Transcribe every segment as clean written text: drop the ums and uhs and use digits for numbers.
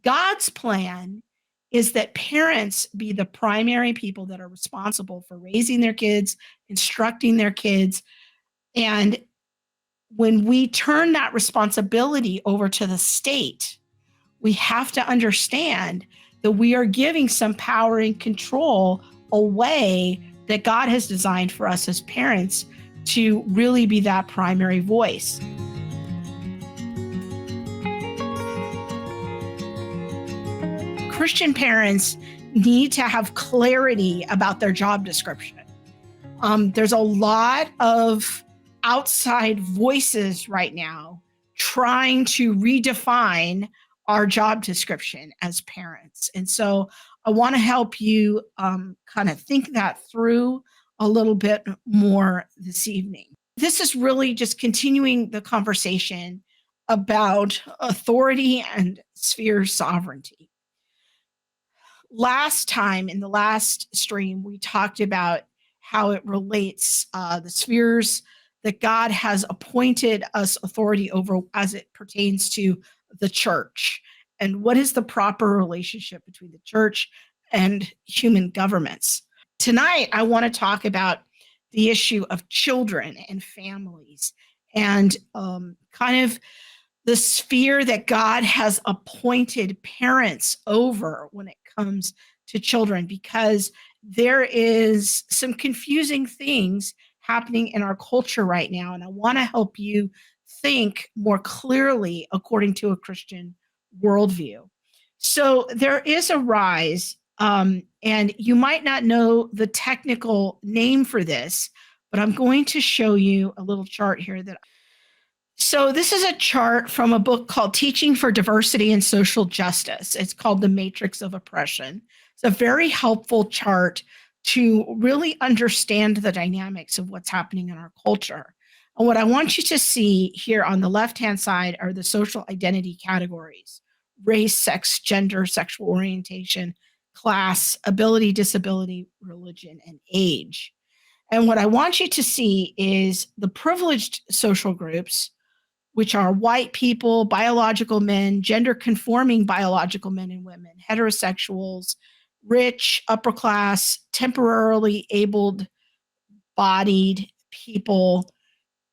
God's plan is that parents be the primary people that are responsible for raising their kids, instructing their kids. And when we turn that responsibility over to the state, we have to understand that we are giving some power and control away that God has designed for us as parents to really be that primary voice. Christian parents need to have clarity about their job description. There's a lot of outside voices right now trying to redefine our job description as parents. And so I want to help you kind of think that through a little bit more this evening. This is really just continuing the conversation about authority and sphere sovereignty. Last time in the last stream, we talked about how it relates the spheres that God has appointed us authority over as it pertains to the church, and what is the proper relationship between the church and human governments. Tonight, I want to talk about the issue of children and families and kind of the sphere that God has appointed parents over when it comes to children, because there is some confusing things happening in our culture right now. And I want to help you think more clearly according to a Christian worldview. So there is a rise, and you might not know the technical name for this, but I'm going to show you a little chart here So this is a chart from a book called Teaching for Diversity and Social Justice. It's called The Matrix of Oppression. It's a very helpful chart to really understand the dynamics of what's happening in our culture. And what I want you to see here on the left-hand side are the social identity categories: race, sex, gender, sexual orientation, class, ability, disability, religion, and age. And what I want you to see is the privileged social groups, which are white people, biological men, gender conforming biological men and women, heterosexuals, rich, upper class, temporarily able bodied people,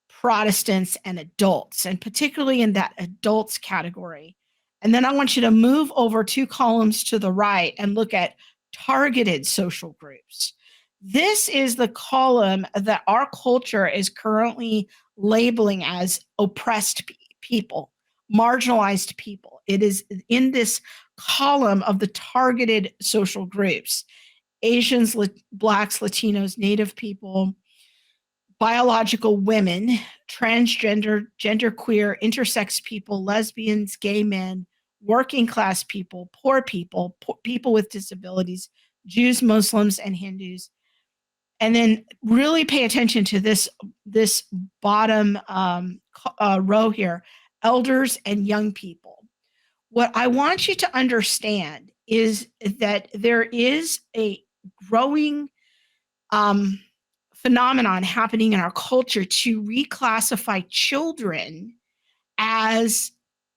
Protestants, and adults, and particularly in that adults category. And then I want you to move over 2 columns to the right and look at targeted social groups. This is the column that our culture is currently labeling as oppressed people, marginalized people. It is in this column of the targeted social groups: Asians, Blacks, Latinos, Native people, biological women, transgender, genderqueer, intersex people, lesbians, gay men, working class people, poor people, people with disabilities, Jews, Muslims, and Hindus. And then really pay attention to this bottom row here: elders and young people. What I want you to understand is that there is a growing phenomenon happening in our culture to reclassify children as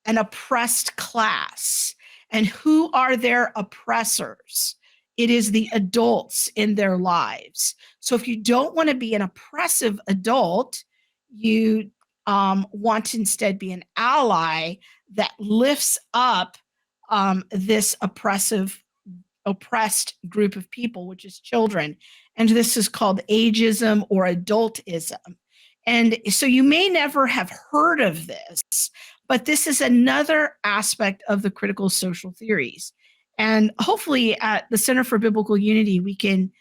an oppressed class. And who are their oppressors? It is the adults in their lives. So if you don't want to be an oppressive adult, you want to instead be an ally that lifts up this oppressed group of people, which is children. And this is called ageism or adultism. And so you may never have heard of this, but this is another aspect of the critical social theories. And hopefully at the Center for Biblical Unity, we can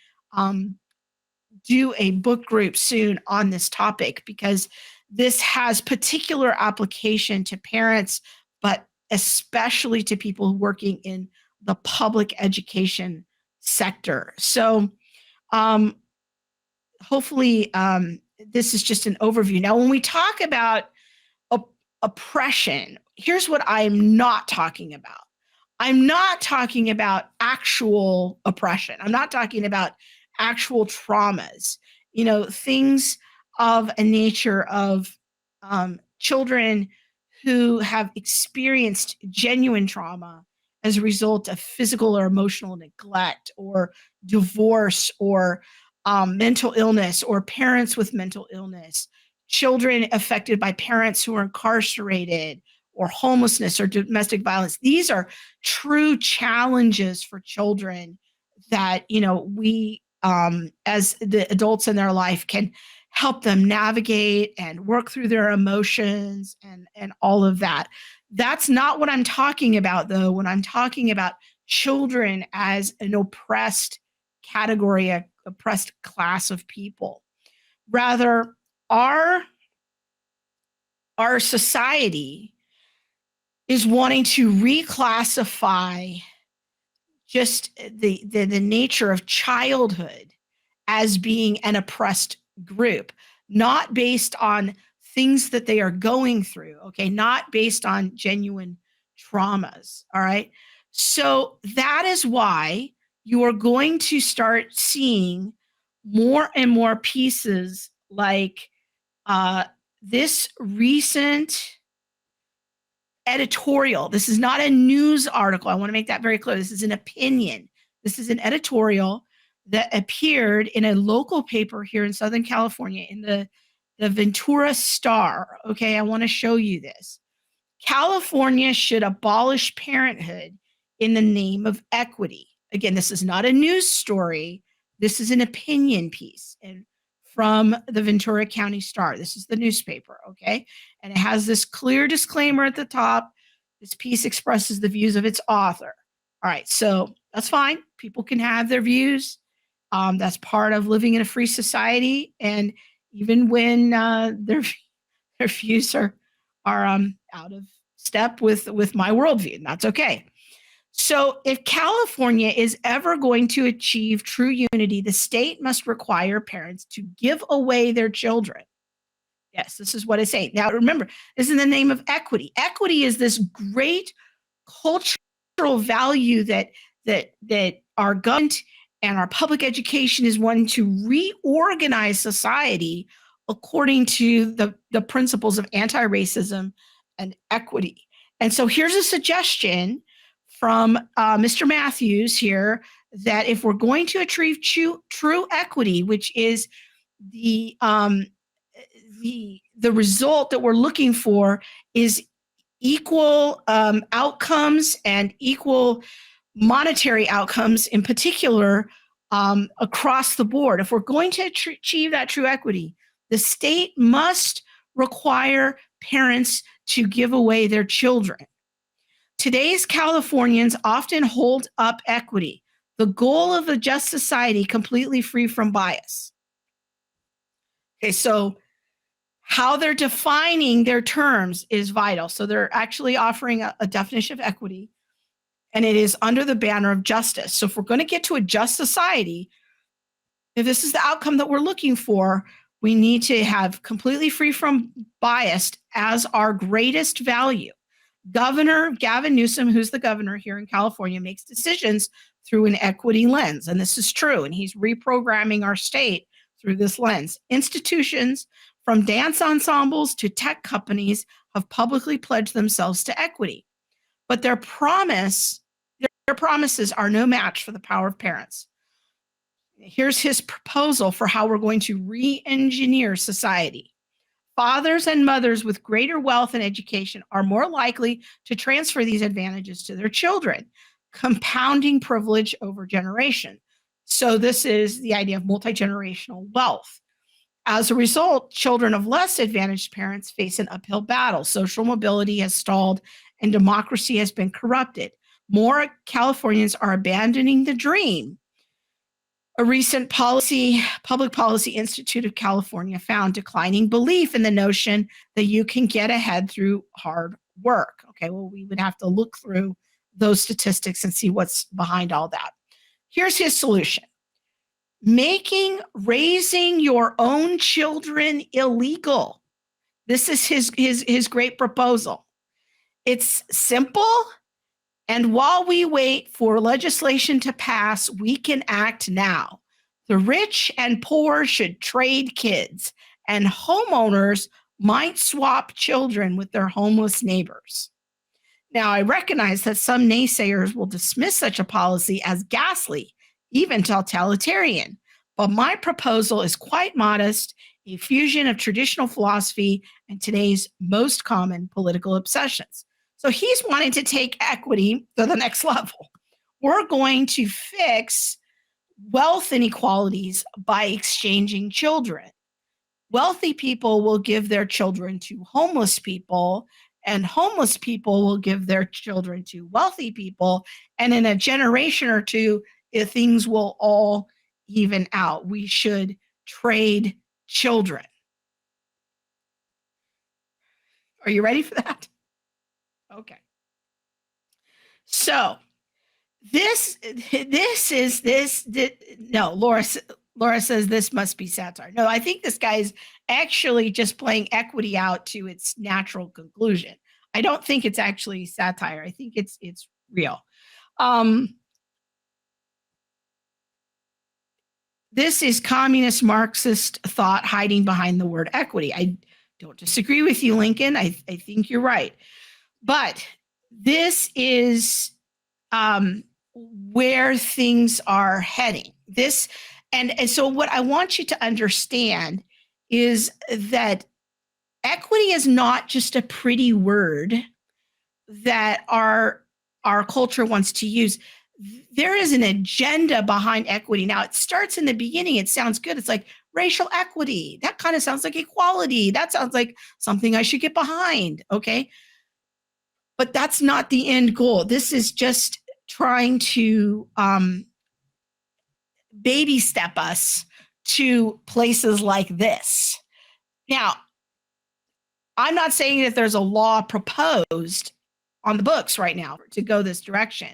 do a book group soon on this topic, because this has particular application to parents, but especially to people working in the public education sector. So hopefully this is just an overview. Now, when we talk about oppression, here's what I'm not talking about. I'm not talking about actual oppression. I'm not talking about actual traumas, things of a nature of children who have experienced genuine trauma as a result of physical or emotional neglect or divorce or mental illness, or parents with mental illness, children affected by parents who are incarcerated, or homelessness or domestic violence. These are true challenges for children that, we, as the adults in their life, can help them navigate and work through their emotions and all of that. That's not what I'm talking about, though, when I'm talking about children as an oppressed category, a oppressed class of people. Rather, our our society is wanting to reclassify just the nature of childhood as being an oppressed group, not based on things that they are going through, okay, not based on genuine traumas. All right. So that is why you are going to start seeing more and more pieces like uh, this recent editorial. This is not a news article. I want to make that very clear. This is an opinion. This is an editorial that appeared in a local paper here in Southern California in the Ventura Star. Okay, I want to show you this. California should abolish parenthood in the name of equity. Again, this is not a news story. This is an opinion piece and from the Ventura County Star. This is the newspaper, okay? And it has this clear disclaimer at the top. This piece expresses the views of its author. All right, so that's fine. People can have their views. That's part of living in a free society. And even when their views are out of step with my worldview, and that's okay. So if California is ever going to achieve true unity, the state must require parents to give away their children. Yes, this is what it's saying. Now remember, this is in the name of equity. Equity is this great cultural value that our government and our public education is wanting to reorganize society according to the principles of anti-racism and equity. And so here's a suggestion from Mr. Matthews here that if we're going to achieve true equity, which is the result that we're looking for is equal outcomes and equal monetary outcomes in particular across the board. If we're going to achieve that true equity, the state must require parents to give away their children. Today's Californians often hold up equity, the goal of a just society completely free from bias. Okay, so how they're defining their terms is vital. So they're actually offering a definition of equity, and it is under the banner of justice. So if we're going to get to a just society, if this is the outcome that we're looking for, we need to have completely free from bias as our greatest value. Governor Gavin Newsom, who's the governor here in California, makes decisions through an equity lens. And this is true. And he's reprogramming our state through this lens. Institutions from dance ensembles to tech companies have publicly pledged themselves to equity. But their promises are no match for the power of parents. Here's his proposal for how we're going to re-engineer society. Fathers and mothers with greater wealth and education are more likely to transfer these advantages to their children, compounding privilege over generation. So this is the idea of multi-generational wealth. As a result, children of less advantaged parents face an uphill battle. Social mobility has stalled and democracy has been corrupted. More Californians are abandoning the dream. A recent Public Policy Institute of California found declining belief in the notion that you can get ahead through hard work. Okay, well, we would have to look through those statistics and see what's behind all that. Here's his solution. Making raising your own children illegal. This is his great proposal. It's simple. And while we wait for legislation to pass, we can act now. The rich and poor should trade kids, and homeowners might swap children with their homeless neighbors. Now, I recognize that some naysayers will dismiss such a policy as ghastly, even totalitarian. But my proposal is quite modest, a fusion of traditional philosophy and today's most common political obsessions. So he's wanting to take equity to the next level. We're going to fix wealth inequalities by exchanging children. Wealthy people will give their children to homeless people, and homeless people will give their children to wealthy people. And in a generation or two, things will all even out. We should trade children. Are you ready for that? Okay. So this no, Laura says this must be satire. No, I think this guy's actually just playing equity out to its natural conclusion. I don't think it's actually satire. I think it's real. This is communist Marxist thought hiding behind the word equity. I don't disagree with you, Lincoln. I think you're right. But this is where things are heading. And so what I want you to understand is that equity is not just a pretty word that our culture wants to use. There is an agenda behind equity. Now, it starts in the beginning. It sounds good. It's like racial equity. That kind of sounds like equality. That sounds like something I should get behind. Okay. But that's not the end goal. This is just trying to baby step us to places like this. Now, I'm not saying that there's a law proposed on the books right now to go this direction,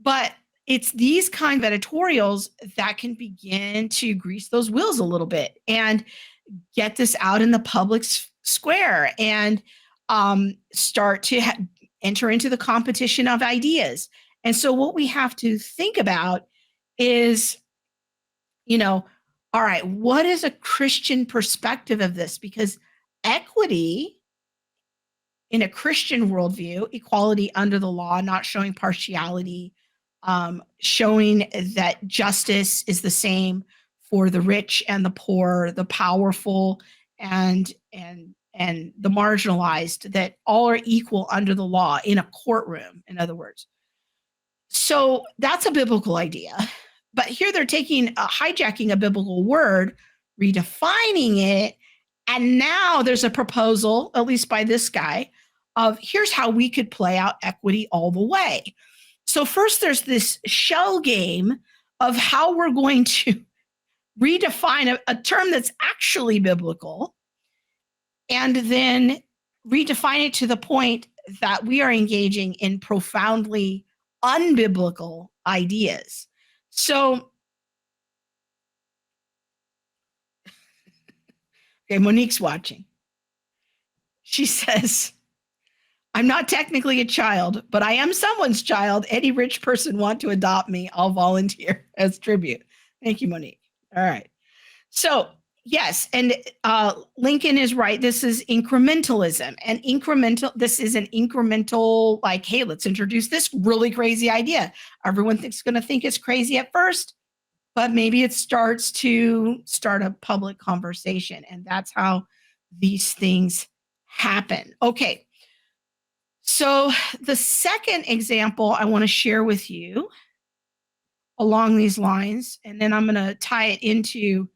but it's these kind of editorials that can begin to grease those wheels a little bit and get this out in the public square and start to enter into the competition of ideas. And so what we have to think about is, all right, what is a Christian perspective of this? Because equity in a Christian worldview, equality under the law, not showing partiality, showing that justice is the same for the rich and the poor, the powerful and the marginalized, that all are equal under the law in a courtroom, in other words. So that's a biblical idea. But here they're hijacking a biblical word, redefining it. And now there's a proposal, at least by this guy, of here's how we could play out equity all the way. So first there's this shell game of how we're going to redefine a term that's actually biblical, and then redefine it to the point that we are engaging in profoundly unbiblical ideas. So, okay, Monique's watching. She says, I'm not technically a child, but I am someone's child. Any rich person want to adopt me, I'll volunteer as tribute. Thank you, Monique. All right. So, yes, and Lincoln is right. This is incrementalism. And this is an incremental, like, hey, let's introduce this really crazy idea. Everyone's going to think it's crazy at first, but maybe it starts a public conversation. And that's how these things happen. Okay. So the second example I want to share with you along these lines, and then I'm going to tie it into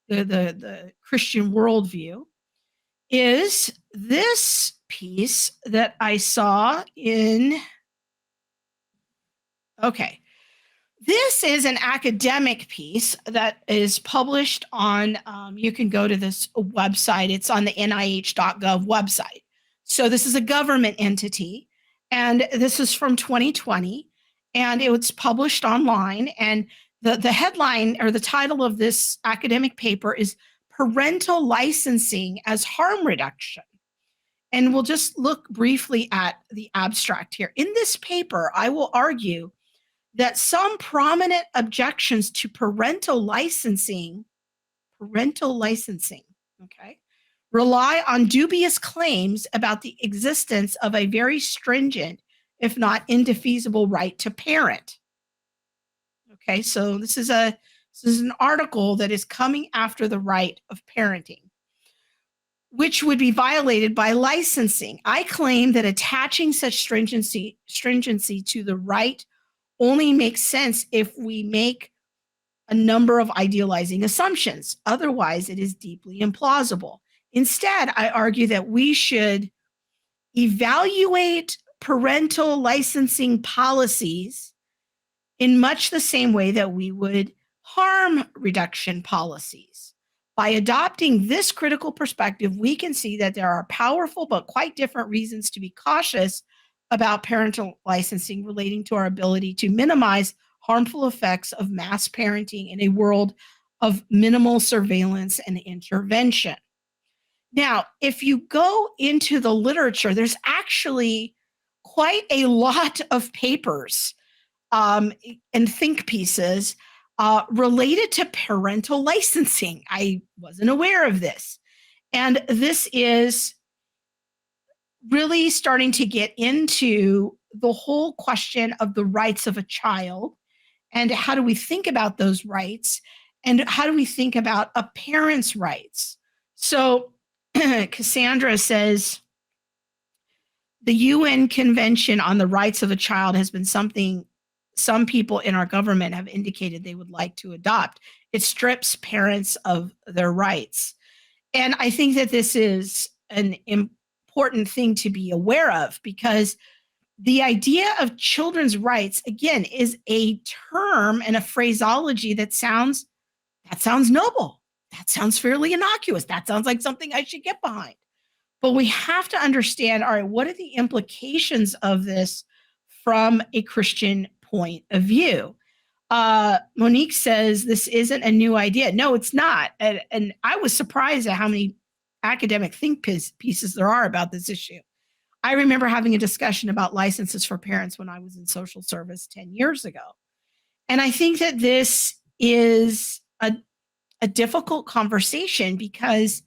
the Christian worldview, is this piece that I saw in, okay, this is an academic piece that is published on, you can go to this website, it's on the nih.gov website. So this is a government entity, and this is from 2020, and it was published online, and the headline or the title of this academic paper is Parental Licensing as Harm Reduction. And we'll just look briefly at the abstract here. In this paper, I will argue that some prominent objections to parental licensing, okay, rely on dubious claims about the existence of a very stringent if not indefeasible, right to parent. Okay, so this is an article that is coming after the right of parenting, which would be violated by licensing. I claim that attaching such stringency to the right only makes sense if we make a number of idealizing assumptions. Otherwise, it is deeply implausible. Instead, I argue that we should evaluate parental licensing policies in much the same way that we would harm reduction policies. By adopting this critical perspective, we can see that there are powerful but quite different reasons to be cautious about parental licensing relating to our ability to minimize harmful effects of mass parenting in a world of minimal surveillance and intervention. Now, if you go into the literature, there's actually quite a lot of papers and think pieces related to parental licensing. I wasn't aware of this. And this is really starting to get into the whole question of the rights of a child and how do we think about those rights and how do we think about a parent's rights. So Cassandra says, the UN Convention on the Rights of a Child has been something some people in our government have indicated they would like to adopt. It strips parents of their rights. And I think that this is an important thing to be aware of because the idea of children's rights, again, is a term and a phraseology that sounds noble. That sounds fairly innocuous. That sounds like something I should get behind. But we have to understand, all right, what are the implications of this from a Christian point of view? Monique says this isn't a new idea. No, it's not. And I was surprised at how many academic think pieces there are about this issue. I remember having a discussion about licenses for parents when I was in social service 10 years ago. And I think that this is a difficult conversation because,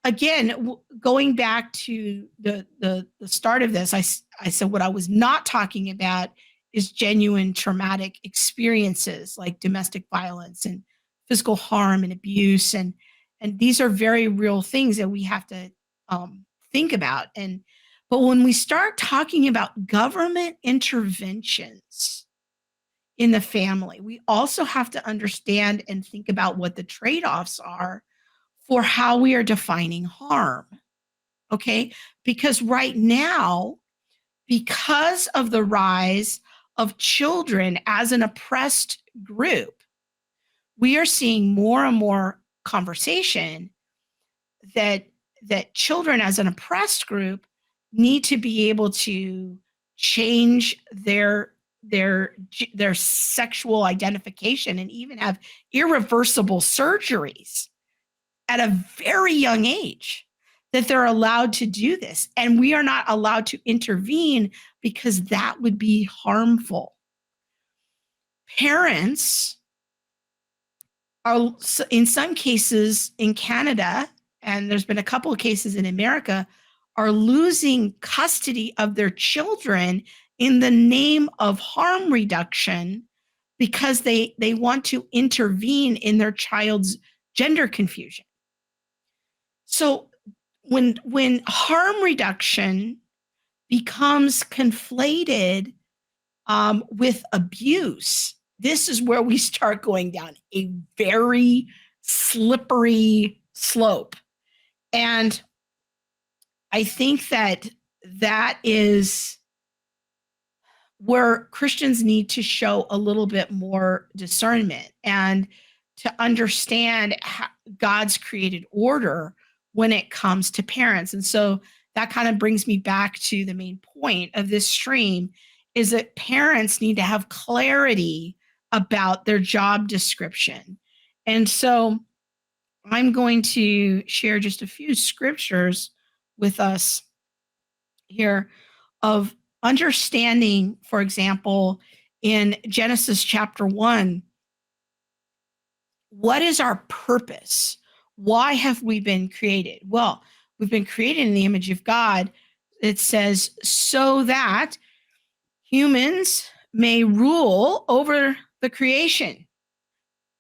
again, going back to the start of this, I said what I was not talking about is genuine traumatic experiences like domestic violence and physical harm and abuse. And these are very real things that we have to think about. But when we start talking about government interventions in the family, we also have to understand and think about what the trade-offs are for how we are defining harm. Okay? Because right now, because of the rise of children as an oppressed group, we are seeing more and more conversation that children as an oppressed group need to be able to change their sexual identification and even have irreversible surgeries at a very young age, that they're allowed to do this. And we are not allowed to intervene because that would be harmful. Parents are, in some cases in Canada, and there's been a couple of cases in America, are losing custody of their children in the name of harm reduction because they want to intervene in their child's gender confusion. So when harm reduction becomes conflated with abuse, this is where we start going down a very slippery slope. And I think that is where Christians need to show a little bit more discernment and to understand God's created order when it comes to parents. And so that kind of brings me back to the main point of this stream, is that parents need to have clarity about their job description. And so I'm going to share just a few scriptures with us here of understanding, for example, in Genesis chapter 1, what is our purpose? Why have we been created? Well, we've been created in the image of God it says, so that humans may rule over the creation.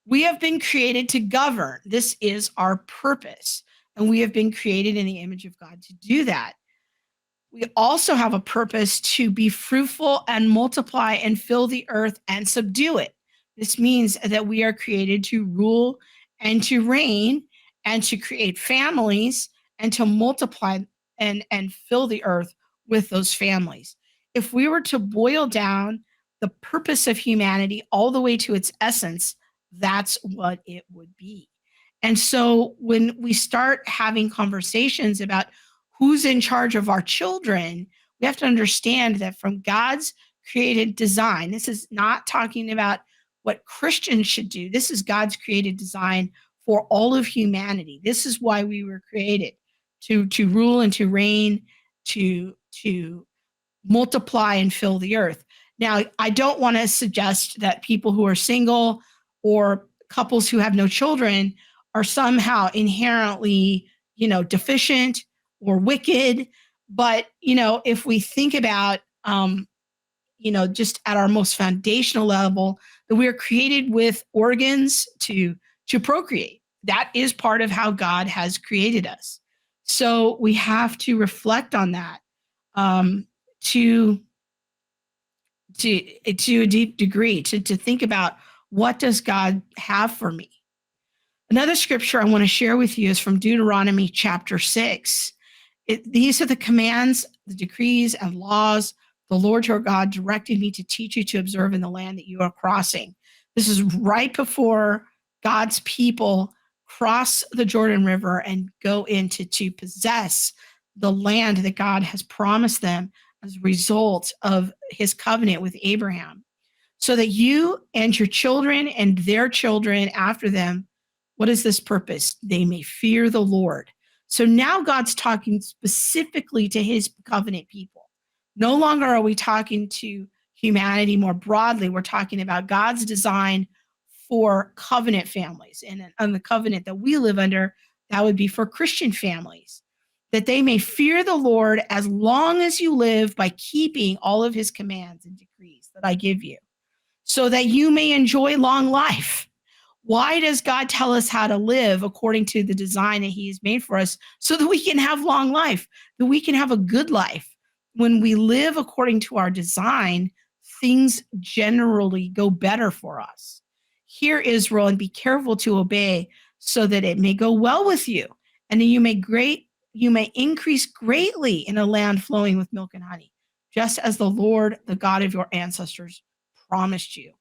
We have been created to govern. This is our purpose. And we have been created in the image of God to do that. We also have a purpose to be fruitful and multiply and fill the earth and subdue it. This means that we are created to rule and to reign and to create families and to multiply and fill the earth with those families. If we were to boil down the purpose of humanity all the way to its essence, that's what it would be. And so when we start having conversations about who's in charge of our children, we have to understand that from God's created design, this is not talking about what Christians should do. This is God's created design for all of humanity. This is why we were created to rule and to reign, to multiply and fill the earth. Now, I don't want to suggest that people who are single or couples who have no children are somehow inherently, deficient or wicked. But, if we think about, just at our most foundational level, that we are created with organs to procreate. That is part of how God has created us. So we have to reflect on that to a deep degree, to think about, what does God have for me? Another scripture I want to share with you is from Deuteronomy chapter 6. These are the commands, the decrees, and laws the Lord your God directed me to teach you to observe in the land that you are crossing. This is right before God's people cross the Jordan River and go into to possess the land that God has promised them as a result of his covenant with Abraham. So that you and your children and their children after them, what is this purpose? They may fear the Lord. So now God's talking specifically to his covenant people. No longer are we talking to humanity more broadly. We're talking about God's design for covenant families. And on the covenant that we live under, that would be for Christian families, that they may fear the Lord as long as you live by keeping all of his commands and decrees that I give you, so that you may enjoy long life. Why does God tell us how to live according to the design that he has made for us? So that we can have long life, that we can have a good life. When we live according to our design, things generally go better for us. Hear, Israel, and be careful to obey, so that it may go well with you, and that you may increase greatly in a land flowing with milk and honey, just as the Lord, the God of your ancestors, promised you.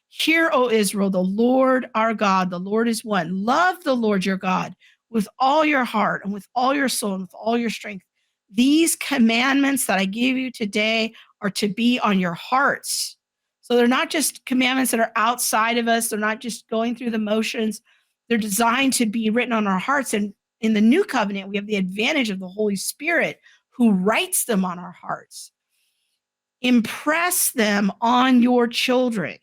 Hear, O Israel, the Lord our God, the Lord is one. Love the Lord your God with all your heart and with all your soul and with all your strength. These commandments that I give you today are to be on your hearts. So they're not just commandments that are outside of us. They're not just going through the motions. They're designed to be written on our hearts. And in the new covenant, we have the advantage of the Holy Spirit who writes them on our hearts. Impress them on your children.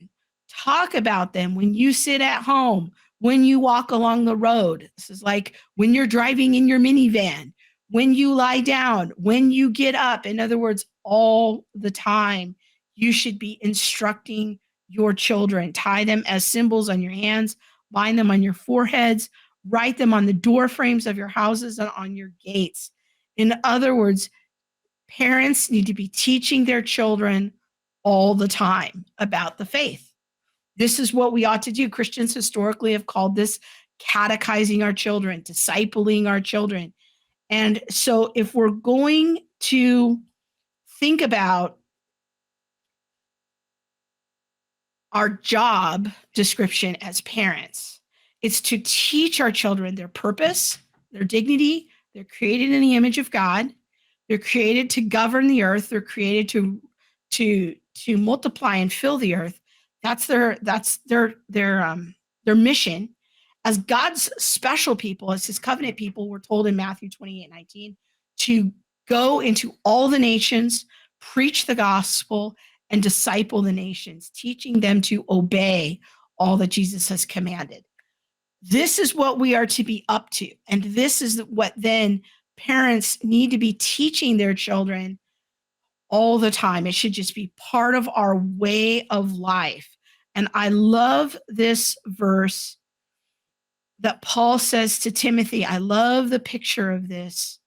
Talk about them when you sit at home, when you walk along the road. This is like when you're driving in your minivan, when you lie down, when you get up. In other words, all the time, you should be instructing your children. Tie them as symbols on your hands, bind them on your foreheads, write them on the door frames of your houses and on your gates. In other words, parents need to be teaching their children all the time about the faith. This is what we ought to do. Christians historically have called this catechizing our children, discipling our children. And so if we're going to think about our job description as parents, it's to teach our children their purpose, their dignity. They're created in the image of God. They're created to govern the earth. They're created to multiply and fill the earth. That's their mission. As God's special people, as his covenant people, we're told in Matthew 28:19 to go into all the nations, preach the gospel, and disciple the nations, teaching them to obey all that Jesus has commanded. This is what we are to be up to. And this is what then parents need to be teaching their children all the time. It should just be part of our way of life. And I love this verse that Paul says to Timothy. I love the picture of this.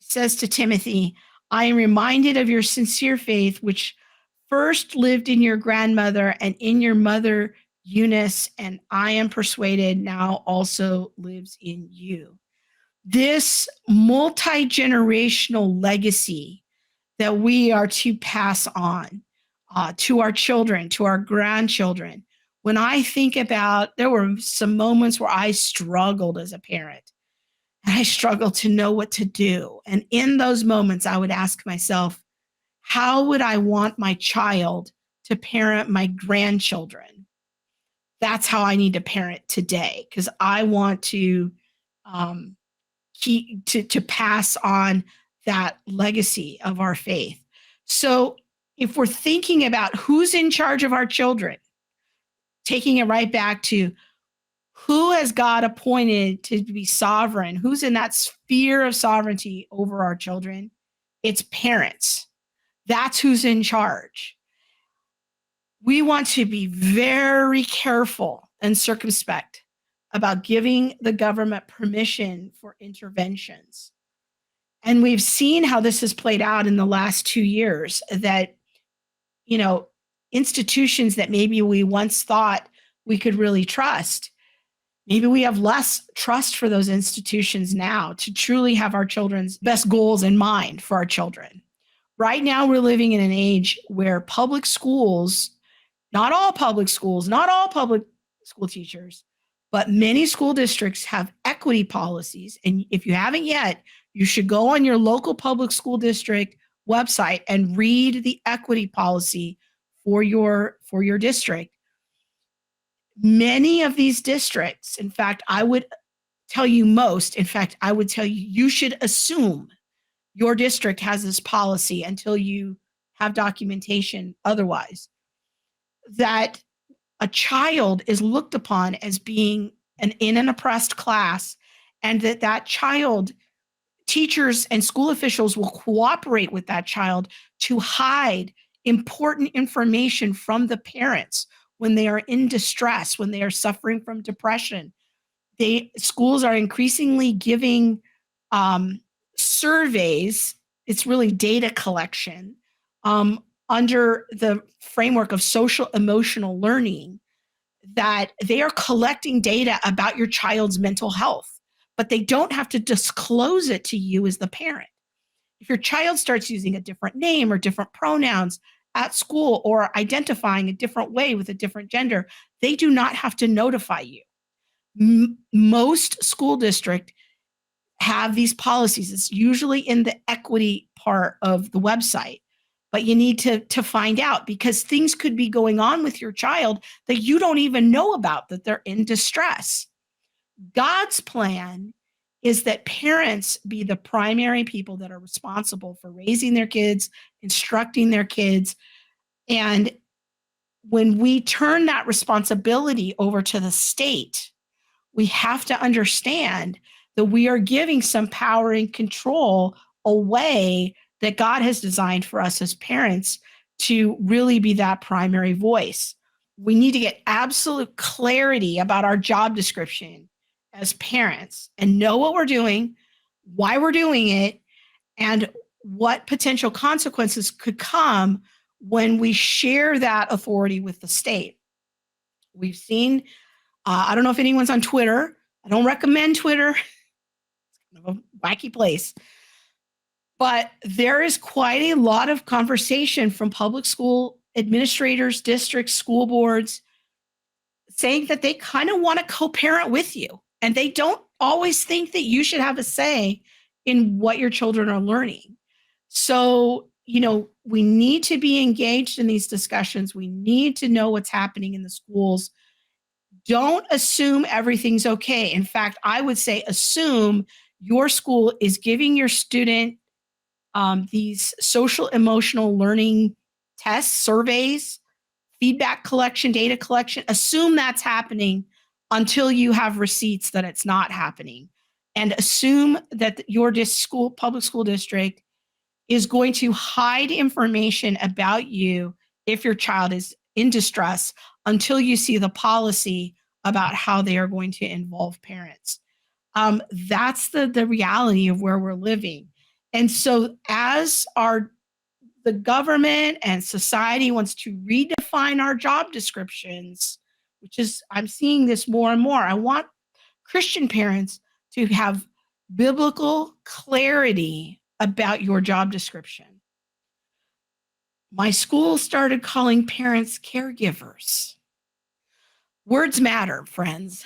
He says to Timothy, I am reminded of your sincere faith, which first lived in your grandmother and in your mother Eunice, and I am persuaded now also lives in you. This multi generational legacy that we are to pass on to our children, to our grandchildren. When I think about, there were some moments where I struggled as a parent, and I struggled to know what to do. And in those moments, I would ask myself, how would I want my child to parent my grandchildren? That's how I need to parent today, because I want to um, to pass on that legacy of our faith. So if we're thinking about who's in charge of our children, taking it right back to who has God appointed to be sovereign, who's in that sphere of sovereignty over our children, it's parents. That's who's in charge. We want to be very careful and circumspect about giving the government permission for interventions. And we've seen how this has played out in the last 2 years, that, you know, institutions that maybe we once thought we could really trust, maybe we have less trust for those institutions now to truly have our children's best goals in mind for our children. Right now, we're living in an age where public schools, not all public schools, not all public school teachers, but many school districts have equity policies. And if you haven't yet, you should go on your local public school district website and read the equity policy for your district. Many of these districts, in fact, I would tell you most, in fact, I would tell you, you should assume your district has this policy until you have documentation otherwise, that a child is looked upon as being in an oppressed class, and that child, teachers and school officials will cooperate with that child to hide important information from the parents when they are in distress, when they are suffering from depression. Schools are increasingly giving surveys. It's really data collection under the framework of social emotional learning, that they are collecting data about your child's mental health, but they don't have to disclose it to you as the parent. If your child starts using a different name or different pronouns at school, or identifying a different way with a different gender, they do not have to notify you. Most school districts have these policies. It's usually in the equity part of the website, but you need to find out, because things could be going on with your child that you don't even know about, that they're in distress. God's plan is that parents be the primary people that are responsible for raising their kids, instructing their kids. And when we turn that responsibility over to the state, we have to understand that we are giving some power and control away that God has designed for us as parents to really be that primary voice. We need to get absolute clarity about our job description as parents and know what we're doing, why we're doing it, and what potential consequences could come when we share that authority with the state. We've seen, I don't know if anyone's on Twitter. I don't recommend Twitter. It's kind of a wacky place. But there is quite a lot of conversation from public school administrators, districts, school boards, saying that they kind of want to co-parent with you. And they don't always think that you should have a say in what your children are learning. So, we need to be engaged in these discussions. We need to know what's happening in the schools. Don't assume everything's okay. In fact, I would say assume your school is giving your student these social emotional learning tests, surveys, feedback collection, data collection. Assume that's happening until you have receipts that it's not happening. and assume that your public school district is going to hide information about you if your child is in distress until you see the policy about how they are going to involve parents. That's the reality of where we're living. And so as the government and society wants to redefine our job descriptions, which is, I'm seeing this more and more. I want Christian parents to have biblical clarity about your job description. My school started calling parents caregivers. Words matter, friends.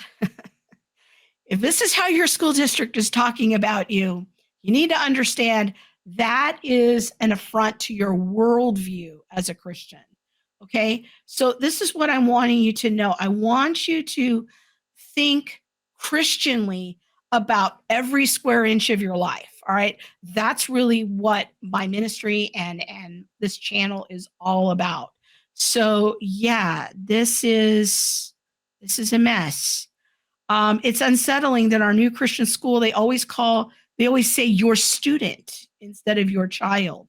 If this is how your school district is talking about you, you need to understand that is an affront to your worldview as a Christian. Okay? So, this is what I'm wanting you to know. I want you to think Christianly about every square inch of your life. All right? That's really what my ministry and this channel is all about. So, yeah, this is a mess. It's unsettling that our new Christian school, they always say your student instead of your child.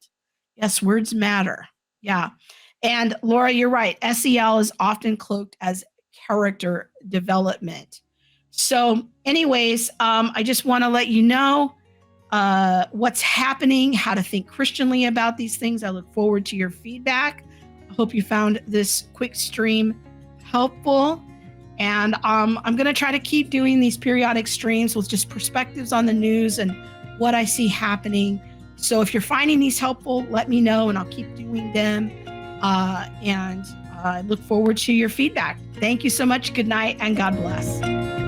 Yes, words matter. Yeah. And Laura, you're right. SEL is often cloaked as character development. So, anyways, I just want to let you know what's happening, how to think Christianly about these things. I look forward to your feedback. I hope you found this quick stream helpful. And I'm going to try to keep doing these periodic streams with just perspectives on the news and what I see happening. So if you're finding these helpful, let me know and I'll keep doing them. And I look forward to your feedback. Thank you so much. Good night and God bless.